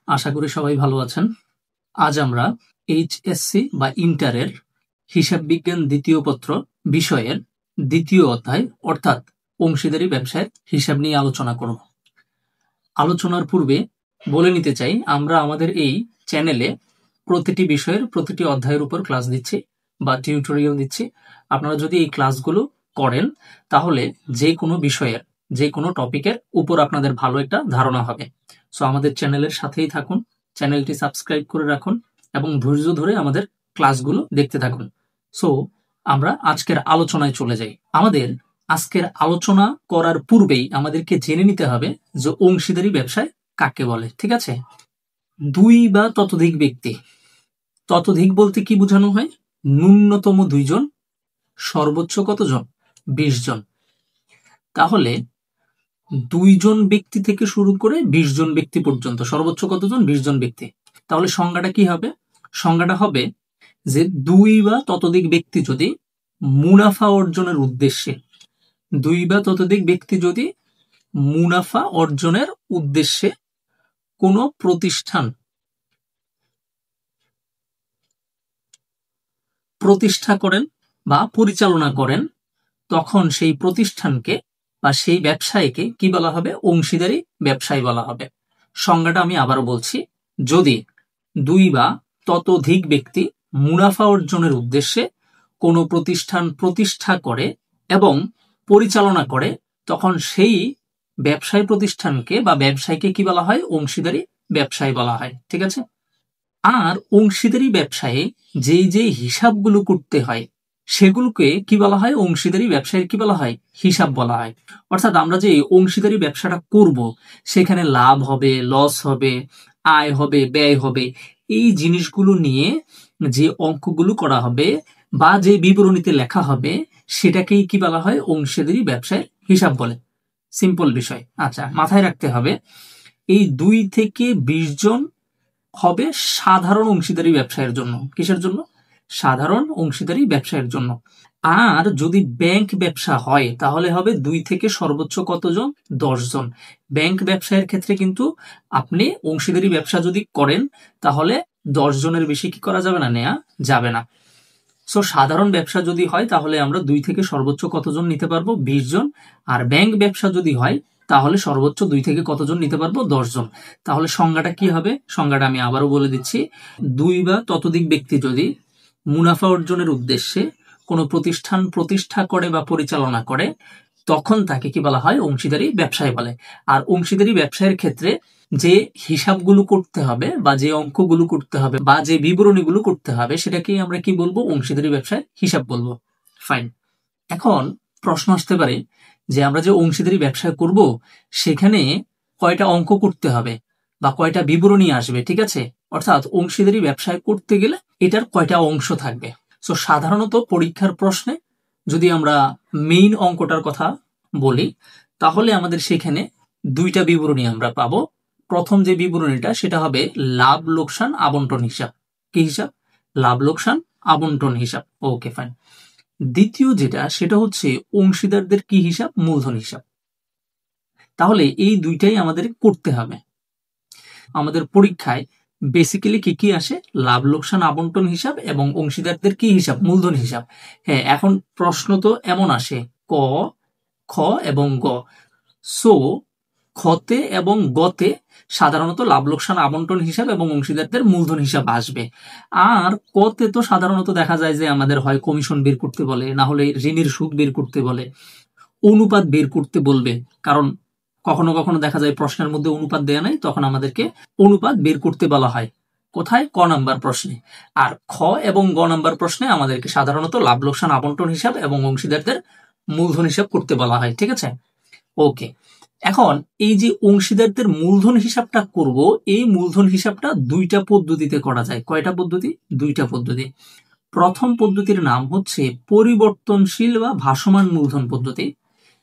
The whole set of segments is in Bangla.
আশা করি সবাই ভালো আছেন। আজ আমরা এইচএসসি বা ইন্টারের হিসাব বিজ্ঞান দ্বিতীয় পত্র বিষয়ের দ্বিতীয় অধ্যায় অর্থাৎ অংশীদারি ব্যবসায়ের হিসাব নিয়ে আলোচনা করব। আলোচনার পূর্বে বলে নিতে চাই, আমরা আমাদের এই চ্যানেলে প্রতিটি বিষয়ের প্রতিটি অধ্যায়ের উপর ক্লাস দিচ্ছি বা টিউটোরিয়াল দিচ্ছি। আপনারা যদি এই ক্লাসগুলো করেন তাহলে যে কোনো বিষয়ের যে কোনো টপিকের উপর আপনাদের ভালো একটা ধারণা হবে। সো আমাদের চ্যানেলের সাথেই থাকুন, চ্যানেলটি সাবস্ক্রাইব করে রাখুন এবং ধৈর্য ধরে আমাদের ক্লাসগুলো দেখতে থাকুন। সো আমরা আজকের আলোচনায় চলে যাই। আমাদের আজকের আলোচনা করার পূর্বেই আমাদেরকে জেনে নিতে হবে যে অংশীদারি ব্যবসায় কাকে বলে। ঠিক আছে, দুই বা ততোধিক ব্যক্তি। ততোধিক বলতে কি বোঝানো হয়? ন্যূনতম 2 জন, সর্বোচ্চ কতজন? 20 জন। তাহলে 2 জন ব্যক্তি থেকে শুরু করে 20 জন ব্যক্তি পর্যন্ত, সর্বোচ্চ কতজন? 20 জন ব্যক্তি। তাহলে সংজ্ঞাটা কি হবে? সংজ্ঞাটা হবে যে 2 বা ততোধিক ব্যক্তি যদি মুনাফা অর্জনের উদ্দেশ্যে, 2 বা ততোধিক ব্যক্তি যদি মুনাফা অর্জনের উদ্দেশ্যে কোনো প্রতিষ্ঠা করেন বা পরিচালনা করেন, তখন সেই প্রতিষ্ঠানকে বা সেই ব্যবসায়ীকে কি বলা হবে? অংশীদারি ব্যবসায়ী বলা হবে। সংজ্ঞাটা আমি আবারও বলছি, যদি 2 বা ততোধিক ব্যক্তি মুনাফা অর্জনের উদ্দেশ্যে কোনো প্রতিষ্ঠান প্রতিষ্ঠা করে এবং পরিচালনা করে, তখন সেই ব্যবসায়ী প্রতিষ্ঠানকে বা ব্যবসায়ীকে কি বলা হয়? অংশীদারি ব্যবসায়ী বলা হয়। ঠিক আছে। আর অংশীদারি ব্যবসায়ে যে হিসাবগুলো করতে হয় সেগুলোকে কি বলা হয়? অংশীদারি ব্যবসায়ের কি বলা হয়? হিসাব বলা হয়। অর্থাৎ আমরা যে অংশীদারি ব্যবসাটা করব, সেখানে লাভ হবে, লস হবে, আয় হবে, ব্যয় হবে, এই জিনিসগুলো নিয়ে যে অঙ্কগুলো করা হবে বা যে বিবরণীতে লেখা হবে, সেটাকেই কি বলা হয়? অংশীদারি ব্যবসায়ের হিসাব বলে। সিম্পল বিষয়। আচ্ছা, মাথায় রাখতে হবে এই 2 থেকে 20 জন হবে সাধারণ অংশীদারি ব্যবসায়ের জন্য। কিসের জন্য? সাধারণ অংশীদারি ব্যবসায়ের জন্য। আর যদি ব্যাংক ব্যবসা হয় তাহলে হবে 2 থেকে সর্বোচ্চ কতজন? 10 জন। ব্যাংক ব্যবসায়ের ক্ষেত্রে কিন্তু আপনি অংশীদারি ব্যবসা যদি করেন তাহলে 10 জনের বেশি কি করা যাবে না? নেওয়া যাবে না। সো সাধারণ ব্যবসা যদি হয় তাহলে আমরা 2 থেকে সর্বোচ্চ কতজন নিতে পারবো? 20 জন। আর ব্যাংক ব্যবসা যদি হয় তাহলে সর্বোচ্চ 2 থেকে কতজন নিতে পারবো? 10 জন। তাহলে সংজ্ঞাটা কি হবে? সংজ্ঞাটা আমি আবারও বলে দিচ্ছি, 2 বা ততোধিক ব্যক্তি যদি মুনাফা অর্জনের উদ্দেশ্যে কোনো প্রতিষ্ঠান প্রতিষ্ঠা করে বা পরিচালনা করে, তখন তাকে কি বলা হয়? অংশীদারি ব্যবসায়ী বলে। আর অংশীদারি ব্যবসায়ের ক্ষেত্রে যে হিসাবগুলো করতে হবে বা যে অঙ্কগুলো করতে হবে বা যে বিবরণীগুলো করতে হবে, সেটাকেই আমরা কি বলবো? অংশীদারি ব্যবসায় হিসাব বলবো। ফাইন। এখন প্রশ্ন আসতে পারে যে আমরা যে অংশীদারি ব্যবসা করব সেখানে কয়টা অঙ্ক করতে হবে বা কয়টা বিবরণী আসবে। ঠিক আছে, অর্থাৎ অংশীদারি ব্যবসায় করতে গেলে এটার কয়টা অংশ থাকবে। সো সাধারণত পরীক্ষার প্রশ্নে যদি আমরা মেইন অঙ্কটার কথা বলি তাহলে আমাদের সেখানে 2টা বিবরণী আমরা পাবো। প্রথম যে বিবরণীটা সেটা হবে লাভ লোকসান আবন্টন হিসাব। কি হিসাব? লাভ লোকসান আবন্টন হিসাব। ওকে, ফাইন। দ্বিতীয় যেটা সেটা হচ্ছে অংশীদারদের কি হিসাব? মূলধন হিসাব। তাহলে এই 2টাই আমাদের করতে হবে। আমাদের পরীক্ষায় বেসিক্যালি কি কি আসে? লাভ লোকসান আবন্টন হিসাব এবং অংশীদারদের কি হিসাব? মূলধন হিসাব। হ্যাঁ, এখন প্রশ্ন তো এমন আসে ক, খ এবং গ। সো খতে এবং গতে সাধারণত লাভ লোকসান আবন্টন হিসাব এবং অংশীদারদের মূলধন হিসাব আসবে। আর কতে তো সাধারণত দেখা যায় যে আমাদের হয় কমিশন বের করতে বলে, না হলে ঋণের সুদ বের করতে বলে, অনুপাত বের করতে বলবে। কারণ কখনো কখনো দেখা যায় প্রশ্নের মধ্যে অনুপাত দেয়া নাই, তখন আমাদেরকে অনুপাত বের করতে বলা হয়। কোথায়? ক নাম্বার প্রশ্নে। আর খ এবং গ নাম্বার প্রশ্নে আমাদেরকে সাধারণত লাভ লোকসান আবন্টন হিসাব এবং অংশীদারদের মূলধন হিসাব করতে বলা হয়। ঠিক আছে, ওকে। এখন এই যে অংশীদারদের মূলধন হিসাবটা করব, এই মূলধন হিসাবটা 2টা পদ্ধতিতে করা যায়। কয়টা পদ্ধতি? 2টা পদ্ধতি। প্রথম পদ্ধতির নাম হচ্ছে পরিবর্তনশীল বা ভাসমান মূলধন পদ্ধতি।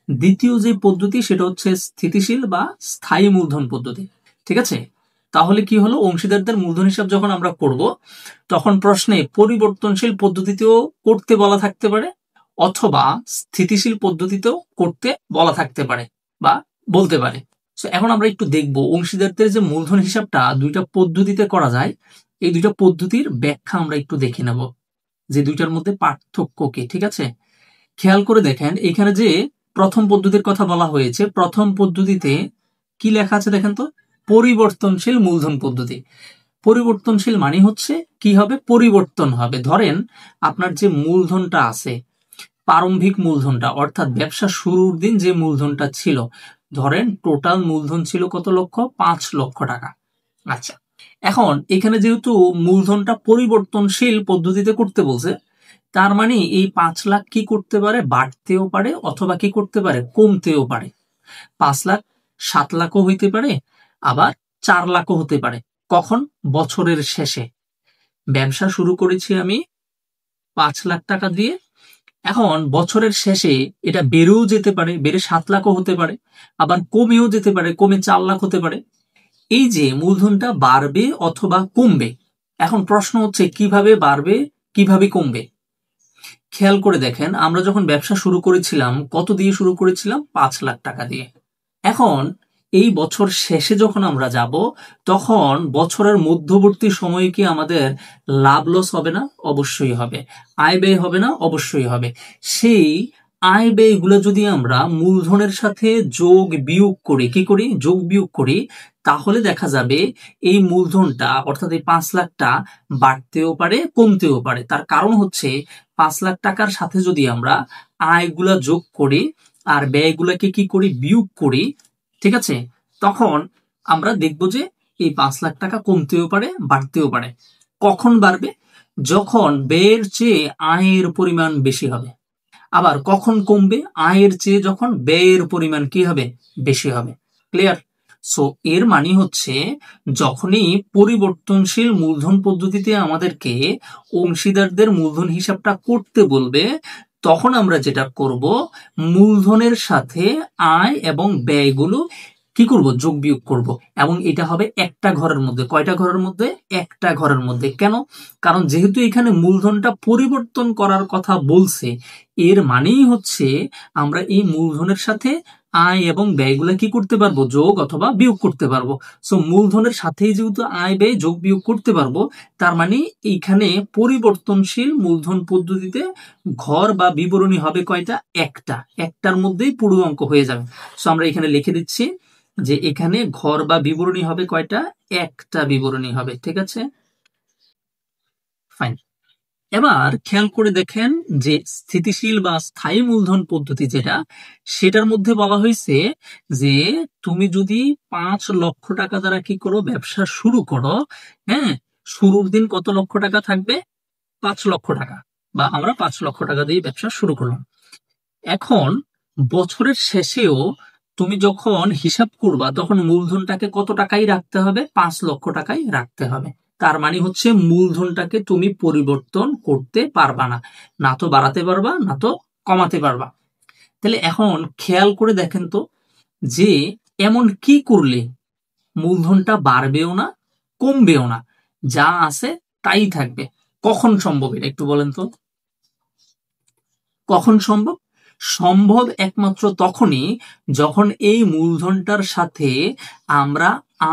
দ্বিতীয় যে পদ্ধতি সেটা হচ্ছে স্থিতিশীল বা স্থায়ী মূলধন পদ্ধতি। ঠিক আছে, তাহলে কি হলো? অংশীদারদের মূলধন হিসাব যখন আমরা করব তখন প্রশ্নে পরিবর্তনশীল পদ্ধতিতেও করতে বলা থাকতে পারে অথবা স্থিতিশীল পদ্ধতিতেও করতে বলা থাকতে পারে বা বলতে পারে। এখন আমরা একটু দেখব অংশীদারদের যে মূলধন হিসাবটা দুইটা পদ্ধতিতে করা যায়, এই দুইটা পদ্ধতির ব্যাখ্যা আমরা একটু দেখে নেব যে দুইটার মধ্যে পার্থক্য কি। ঠিক আছে, খেয়াল করে দেখেন এখানে যে প্রথম পদ্ধতির কথা বলা হয়েছে, প্রথম পদ্ধতিতে কি লেখা আছে দেখেন তো, পরিবর্তনশীল মূলধন পদ্ধতি। পরিবর্তনশীল মানে হচ্ছে কি হবে, পরিবর্তন হবে। ধরেন আপনার যে মূলধনটা আছে, প্রারম্ভিক মূলধনটা অর্থাৎ ব্যবসা শুরুর দিন যে মূলধনটা ছিল, ধরেন টোটাল মূলধন ছিল কত লক্ষ, 5 লক্ষ টাকা। আচ্ছা, এখন এখানে যেহেতু মূলধনটা পরিবর্তনশীল পদ্ধতিতে করতে বলছে, তার মানে এই 5 লাখ কি করতে পারে, বাড়তেও পারে অথবা কি করতে পারে, কমতেও পারে। 5 লাখ 7 লাখও হইতে পারে, আবার 4 লাখও হতে পারে। কখন, বছরের শেষে। ব্যবসা শুরু করেছি আমি 5 লাখ টাকা দিয়ে, এখন বছরের শেষে এটা বেড়েও যেতে পারে, বেড়ে 7 লাখও হতে পারে, আবার কমেও যেতে পারে, কমে 4 লাখ হতে পারে। এই যে মূলধনটা বাড়বে অথবা কমবে, এখন প্রশ্ন হচ্ছে কিভাবে বাড়বে কিভাবে কমবে। খেয়াল করে দেখেন আমরা যখন ব্যবসা শুরু করেছিলাম কত দিয়ে শুরু করেছিলাম, 5 লাখ টাকা দিয়ে। এখন এই বছর শেষে যখন আমরা যাব, তখন বছরের মধ্যবর্তী সময়ে কি আমাদের লাভ লস হবে না? অবশ্যই হবে। আয় ব্যয় হবে না? অবশ্যই হবে। সেই আয় ব্যয়গুলো যদি আমরা মূলধনের সাথে যোগ বিয়োগ করি, কি করি, যোগ বিয়োগ করি, তাহলে দেখা যাবে এই মূলধনটা অর্থাৎ এই 5 লাখটা বাড়তেও পারে কমতেও পারে। তার কারণ হচ্ছে 5 লাখ টাকার সাথে যদি আমরা আয়গুলা যোগ করি আর ব্যয়গুলাকে কি করি, বিয়োগ করি, ঠিক আছে, তখন আমরা দেখব যে এই 5 লাখ টাকা কমতেও পারে বাড়তেও পারে। কখন বাড়বে, যখন ব্যয়ের চেয়ে আয়ের পরিমাণ বেশি হবে। আবার কখন কমবে, আয়ের চেয়ে যখন ব্যয়ের পরিমাণ কি হবে, বেশি হবে। ক্লিয়ার? সো এর মানে হচ্ছে যখনই পরিবর্তনশীল মূলধন পদ্ধতিতে আমাদেরকে অংশীদারদের মূলধন হিসাবটা করতে বলবে, তখন আমরা যেটা করব, মূলধনের সাথে আয় এবং ব্যয়গুলো কি করব, যোগ বিয়োগ করব। এবং এটা হবে একটা ঘরের মধ্যে। কয়টা ঘরের মধ্যে? একটা ঘরের মধ্যে। কেন? কারণ যেহেতু এখানে মূলধনটা পরিবর্তন করার কথা বলছে, এর মানেই হচ্ছে আমরা এই মূলধনের সাথে আয় এবং ব্যয়গুলো কি করতে পারবো, যোগ অথবা বিয়োগ করতে পারবো। সো মূলধনের সাথেই যেহেতু আয় ব্যয় যোগ বিয়োগ করতে পারবো, তার মানে এইখানে পরিবর্তনশীল মূলধন পদ্ধতিতে ঘর বা বিবরণী হবে কয়টা, একটা। একটার মধ্যেই পুরো অঙ্ক হয়ে যাবে। সো আমরা এখানে লিখে দিচ্ছি যে এখানে ঘর বা বিবরণী হবে কয়টা, একটা বিবরণী হবে। ঠিক আছে, ফাইন। এবার খেয়াল করে দেখেন যে স্থিতিশীল বা স্থায়ী মূলধন পদ্ধতি যেটা, সেটার মধ্যে বলা হয়েছে যে তুমি যদি 5 লক্ষ টাকা দ্বারা কি করো, ব্যবসা শুরু করো, হ্যাঁ, শুরুর দিন কত লক্ষ টাকা থাকবে, 5 লক্ষ টাকা, বা আমরা 5 লক্ষ টাকা দিয়ে ব্যবসা শুরু করলাম। এখন বছরের শেষেও তুমি যখন হিসাব করবা, তখন মূলধনটাকে কত টাকাই রাখতে হবে, 5 লক্ষ টাকাই রাখতে হবে। তার মানে হচ্ছে মূলধনটাকে তুমি পরিবর্তন করতে পারবা না, না তো বাড়াতে পারবা না তো কমাতে পারবা। তাহলে এখন খেয়াল করে দেখেন তো যে এমন কি করলে মূলধনটা বাড়বেও না কমবেও না, যা আছে তাই থাকবে। কখন সম্ভব এটা একটু বলেন তো, কখন সম্ভব? সম্ভব একমাত্র তখনই যখন এই মূলধনটার সাথে আমরা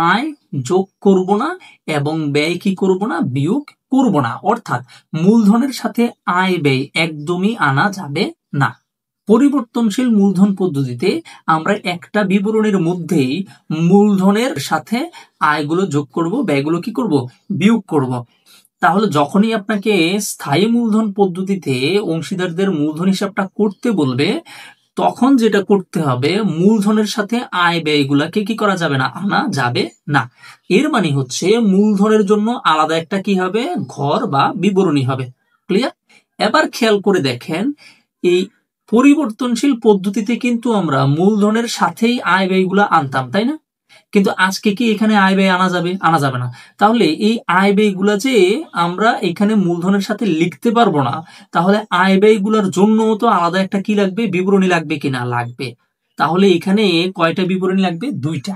আয় যোগ করব না এবং ব্যয় কি করব না, বিয়োগ করব না। অর্থাৎ মূলধনের সাথে আয় ব্যয় একদমই আনা যাবে না। পরিবর্তনশীল মূলধন পদ্ধতিতে আমরা একটা বিবরণীর মধ্যেই মূলধনের সাথে আয়গুলো যোগ করব, ব্যয়গুলো কি করব, বিয়োগ করব। তাহলে যখনই আপনাকে স্থায়ী মূলধন পদ্ধতিতে অংশীদারদের মূলধন হিসাবটা করতে বলবে, তখন যেটা করতে হবে, মূলধনের সাথে আয় ব্যয়গুলাকে কি করা যাবে না, আনা যাবে না। এর মানে হচ্ছে মূলধনের জন্য আলাদা একটা কি হবে, ঘর বা বিবরণী হবে। ক্লিয়ার? এবার খেয়াল করে দেখেন এই পরিবর্তনশীল পদ্ধতিতে কিন্তু আমরা মূলধনের সাথেই আয় ব্যয়গুলা আনতাম, তাই না? কিন্তু আজকে কি এখানে আয় ব্যয় আনা যাবে? আনা যাবে না। তাহলে এই আয় ব্যয়গুলা যে আমরা এখানে মূলধনের সাথে লিখতে পারবো না, তাহলে আয় ব্যয়গুলোর জন্য তো আলাদা একটা কি লাগবে, বিবরণী লাগবে কিনা? লাগবে। তাহলে এখানে কয়টা বিবরণী লাগবে? দুইটা।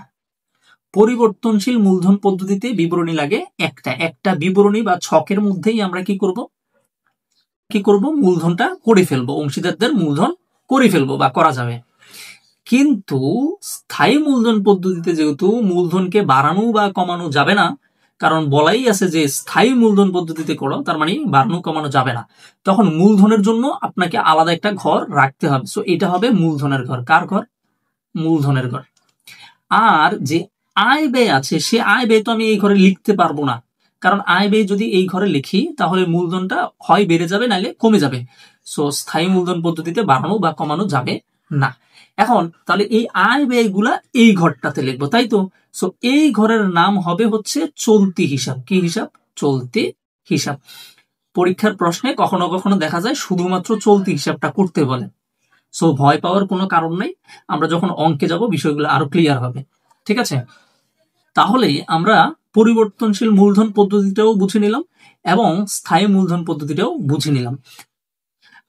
পরিবর্তনশীল মূলধন পদ্ধতিতে বিবরণী লাগে একটা। একটা বিবরণী বা ছকের মধ্যেই আমরা কি করব, মূলধনটা করে ফেলবো, অংশীদারদের মূলধন করে ফেলবো বা করা যাবে। কিন্তু স্থায়ী মূলধন পদ্ধতিতে যেহেতু মূলধনকে বাড়ানো বা কমানো যাবে না, কারণ বলাই আছে যে স্থায়ী মূলধন পদ্ধতিতে করো, তার মানে বাড়ানো কমানো যাবে না, তখন মূলধনের জন্য আপনাকে আলাদা একটা ঘর রাখতে হবে। সো এটা হবে মূলধনের ঘর। কার ঘর? মূলধনের ঘর। আর যে আয় ব্যয় আছে, সে আয় ব্যয় তো আমি এই ঘরে লিখতে পারবো না, কারণ আয় ব্যয় যদি এই ঘরে লিখি তাহলে মূলধনটা হয় বেড়ে যাবে নাহলে কমে যাবে। সো স্থায়ী মূলধন পদ্ধতিতে বাড়ানো বা কমানো যাবে না। এখন তাহলে এই আয় ব্যয়গুলা এই ঘরটাতে লিখবো, তাই তো? সো এই ঘরের নাম হবে হচ্ছে চলতি হিসাব। কি হিসাব? চলতি হিসাব। পরীক্ষার প্রশ্নে কখনো কখনো দেখা যায় শুধুমাত্র চলতি হিসাবটা করতে বলে। সো ভয় পাওয়ার কোনো কারণ নাই, আমরা যখন অঙ্কে যাব বিষয়গুলো আরো ক্লিয়ার হবে। ঠিক আছে? তাহলে আমরা পরিবর্তনশীল মূলধন পদ্ধতিটাও বুঝে নিলাম এবং স্থায়ী মূলধন পদ্ধতিটাও বুঝে নিলাম।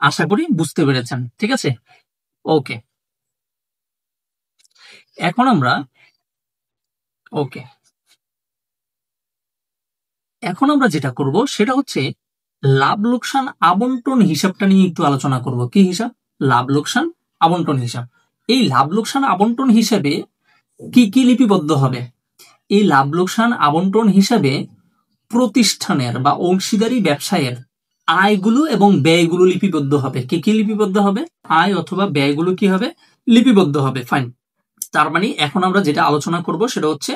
আশা করি বুঝতে পেরেছেন। ঠিক আছে? ওকে, এখন আমরা যেটা করব সেটা হচ্ছে লাভ লোকসান আবন্টন হিসাবটা নিয়ে একটু আলোচনা করব। কি হিসাব? লাভ লোকসান আবন্টন হিসাব। এই লাভ লোকসান আবন্টন হিসাবে কি কি লিপিবদ্ধ হবে? এই লাভ লোকসান আবন্টন হিসাবে প্রতিষ্ঠানের বা অংশীদারি ব্যবসায়ের আয়গুলো এবং ব্যয়গুলো লিপিবদ্ধ হবে। কি কি লিপিবদ্ধ হবে? আয় অথবা ব্যয়গুলো কি হবে? লিপিবদ্ধ হবে। ফাইন। তার মানে এখন আমরা যেটা আলোচনা করব সেটা হচ্ছে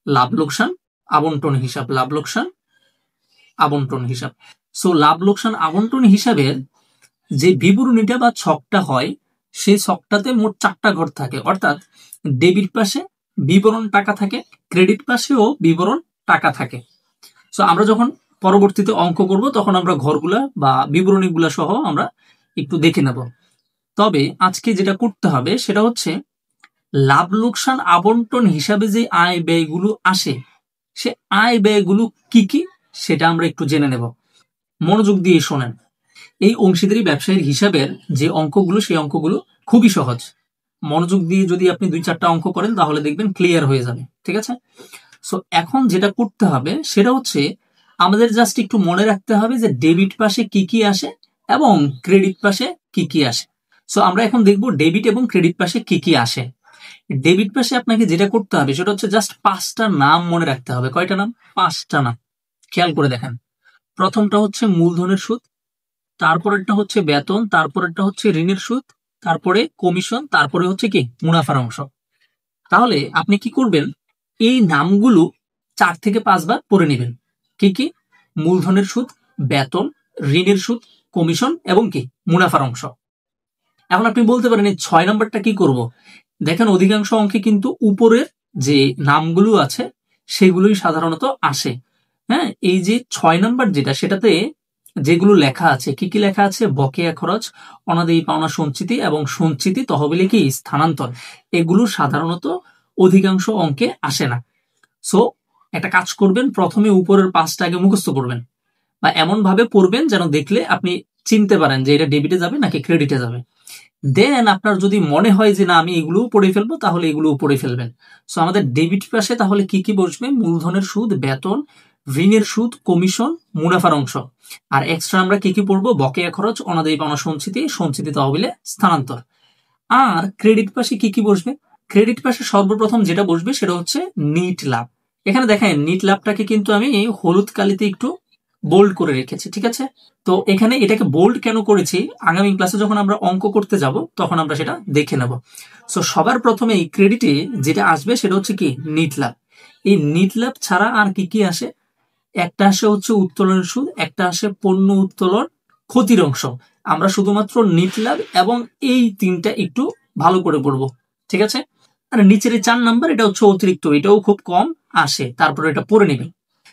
লাভ লোকসান আবন্টন হিসাব। লাভ লোকসান আবন্টন হিসাব। সো লাভ লোকসান আবন্টন হিসাবের যে বিবরণীটা বা ছকটা হয়, সেই ছকটাতে মোট 4টা ঘর থাকে। অর্থাৎ ডেবিট পাশে বিবরণ টাকা থাকে, ক্রেডিট পাশেও বিবরণ টাকা থাকে। সো আমরা যখন পরবর্তীতে অঙ্ক করব তখন আমরা ঘরগুলা বা বিবরণীগুলা সহ আমরা একটু দেখে নেব। তবে আজকে যেটা করতে হবে সেটা হচ্ছে লাভ লোকসান আবন্টন হিসাবে যে আয় ব্যয়গুলো আসে, সে আয় ব্যয়গুলো কি কি সেটা আমরা একটু জেনে নেব। মনোযোগ দিয়ে শোনেন। এই অংশীদারি ব্যবসায়ীর হিসাবের যে অঙ্কগুলো, সেই অঙ্কগুলো খুবই সহজ। মনোযোগ দিয়ে যদি আপনি 2-4টা অঙ্ক করেন তাহলে দেখবেন ক্লিয়ার হয়ে যাবে। ঠিক আছে? সো এখন যেটা করতে হবে সেটা হচ্ছে আমাদের জাস্ট একটু মনে রাখতে হবে যে ডেবিট পাশে কি কি আসে এবং ক্রেডিট পাশে কি কি আসে। সো আমরা এখন দেখব ডেবিট এবং ক্রেডিট পাশে কি কি আসে। ডেবিট পাশে আপনাকে যেটা করতে হবে সেটা হচ্ছে জাস্ট 5টা নাম মনে রাখতে হবে। কয়টা নাম? 5টা নাম। খেয়াল করে দেখেন। প্রথমটা হচ্ছে মূলধনের সুদ, তারপরেরটা হচ্ছে বেতন, তারপরেরটা হচ্ছে ঋণের সুদ, তারপরে কমিশন, তারপরে হচ্ছে কি মুনাফার অংশ। তাহলে আপনি কি করবেন? এই নামগুলো 4 থেকে 5 বার পড়ে নেবেন। কি কি? মূলধনের সুদ, বেতন, ঋণের সুদ, কমিশন এবং কি মুনাফার অংশ। এখন আপনি বলতে পারেন এই 6 নম্বরটা কি করব? দেখেন অধিকাংশ অঙ্কে কিন্তু উপরের যে নামগুলো আছে সেগুলোই সাধারণত আসে। হ্যাঁ, এই যে 6 নম্বর যেটা, সেটাতে যেগুলো লেখা আছে, কি কি লেখা আছে? বকেয়া খরচ, অনাদায়ী পাওনা সঞ্চিতি এবং সঞ্চিতি তহবিলে কি স্থানান্তর। এগুলো সাধারণত অধিকাংশ অঙ্কে আসে না। সো একটা কাজ করবেন, প্রথমে উপরের 5টা আগে মুখস্থ করবেন বা এমন ভাবে পড়বেন যেন দেখলে আপনি চিনতে পারেন যে এটা ডেবিটে যাবে নাকি ক্রেডিটে যাবে। দেন আপনার যদি মনে হয় যে না আমি এগুলোও পড়ে ফেলবো, তাহলে এগুলোও পড়ে ফেলবেন। সো আমাদের ডেবিট পাশে তাহলে কি কি বসবে? মূলধনের সুদ, বেতন, ঋণের সুদ, কমিশন, মুনাফার অংশ। আর এক্সট্রা আমরা কি কি পড়বো? বকেয়া খরচ, অনাদায়ী পাওনা সঞ্চিতি, সঞ্চিতি তহবিলে স্থানান্তর। আর ক্রেডিট পাশে কি কি বসবে? ক্রেডিট পাশে সর্বপ্রথম যেটা বসবে সেটা হচ্ছে নিট লাভ। এখানে দেখেন নিট লাভটাকে কিন্তু আমি হলুদ কালিতে একটু বোল্ড করে রেখেছি। ঠিক আছে? তো এখানে এটাকে বোল্ড কেন করেছি, আগামী ক্লাসে যখন আমরা অঙ্ক করতে যাব তখন আমরা সেটা দেখে নেব। সো সবার প্রথমে এই ক্রেডিটে যেটা আসবে সেটা হচ্ছে কি নিট লাভ। এই নিট লাভ ছাড়া আর কি কি আসে? একটা আসে হচ্ছে উত্তোলনের সুদ, একটা আসে পণ্য উত্তোলন, ক্ষতির অংশ। আমরা শুধুমাত্র নিট লাভ এবং এই 3টা একটু ভালো করে পড়বো। ঠিক আছে? আর নিচের 4 নাম্বার এটা হচ্ছে অতিরিক্ত, এটাও খুব কম আসে, তারপরে এটা পড়ে নেবে।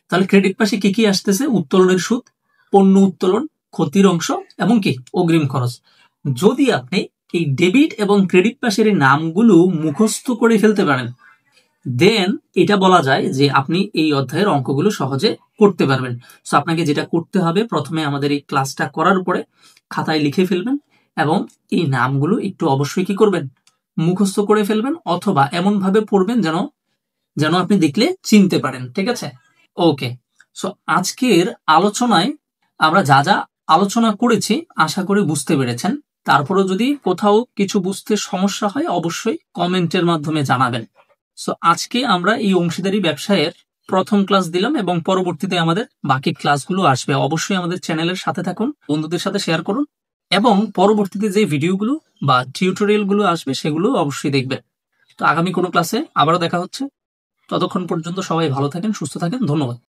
তাহলে ক্রেডিট পাশে কি কি আসতেছে? উত্তোলনের সুদ, পণ্য উত্তোলন, ক্ষতির অংশ এবং কি অগ্রিম খরচ। যদি আপনি এই ডেবিট এবং ক্রেডিট পাশের এই নামগুলো মুখস্থ করে ফেলতে পারেন, দেন এটা বলা যায় যে আপনি এই অধ্যায়ের অঙ্কগুলো সহজে করতে পারবেন। সো আপনাকে যেটা করতে হবে, প্রথমে আমাদের এই ক্লাসটা করার পরে খাতায় লিখে ফেলবেন এবং এই নামগুলো একটু অবশ্যই কি করবেন? মুখস্থ করে ফেলবেন, অথবা এমন ভাবে পড়বেন যেন আপনি দেখলে চিনতে পারেন। ঠিক আছে? ওকে। সো আজকের আলোচনায় আমরা যা যা আলোচনা করেছি আশা করি বুঝতে পেরেছেন। তারপরেও যদি কোথাও কিছু বুঝতে সমস্যা হয় অবশ্যই কমেন্টের মাধ্যমে জানাবেন। সো আজকে আমরা এই অংশীদারি ব্যবসায়ের প্রথম ক্লাস দিলাম এবং পরবর্তীতে আমাদের বাকি ক্লাসগুলো আসবে। অবশ্যই আমাদের চ্যানেলের সাথে থাকুন, বন্ধুদের সাথে শেয়ার করুন এবং পরবর্তীতে যে ভিডিওগুলো বা টিউটোরিয়ালগুলো আসবে সেগুলো অবশ্যই দেখবেন। তো আগামী কোনো ক্লাসে আবারও দেখা হচ্ছে। ততক্ষণ পর্যন্ত সবাই ভালো থাকেন, সুস্থ থাকেন। ধন্যবাদ।